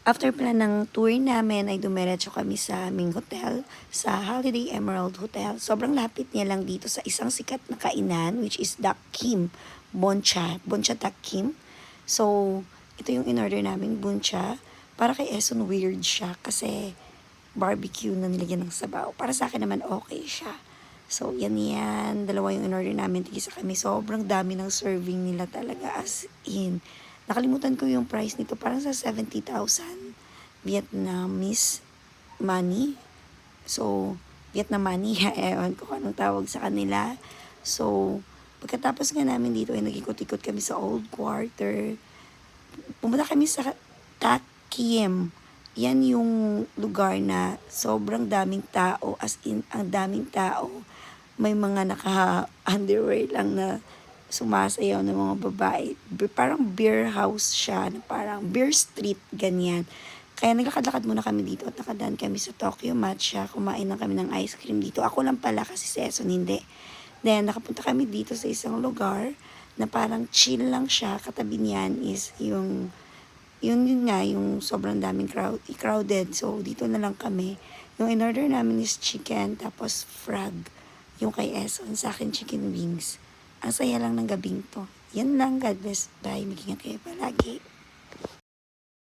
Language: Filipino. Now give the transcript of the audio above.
After pala ng tour namin ay dumiretso kami sa aming hotel, sa Holiday Emerald Hotel. Sobrang lapit niya lang dito sa isang sikat na kainan which is Dak Kim Boncha. Boncha Dak Kim. So, ito yung in-order namin, buncha. Para kay Eson weird siya kasi barbecue na nilagyan ng sabaw. Para sa akin naman okay siya. So, yan. Dalawa yung in-order namin. Tigisa kami. Sobrang dami ng serving nila talaga as in. Nakalimutan ko yung price nito. Parang sa 70,000 Vietnamese money. So, Vietnam money. Ewan ko kung anong tawag sa kanila. So, pagkatapos nga namin dito ay nag-ikot-ikot kami sa old quarter. Pumunta kami sa Tak Kiem. Yan yung lugar na sobrang daming tao. As in, ang daming tao. May mga naka-underwear lang na sumasayaw ng mga babae. Parang beer house siya, na parang beer street, ganyan. Kaya naglakad-lakad muna kami dito at nakadaan kami sa Tokyo Matcha. Kumain lang kami ng ice cream dito. Ako lang pala kasi si Eson hindi. Then, nakapunta kami dito sa isang lugar na parang chill lang siya. Katabi niyan is yun nga, yung sobrang daming crowded. So, dito na lang kami. Yung in-order namin is chicken, tapos frog. Yung kay Eson, sa akin chicken wings. Ang saya lang ng gabing to. Yan lang. God bless. Bye. Maging kayo palagi.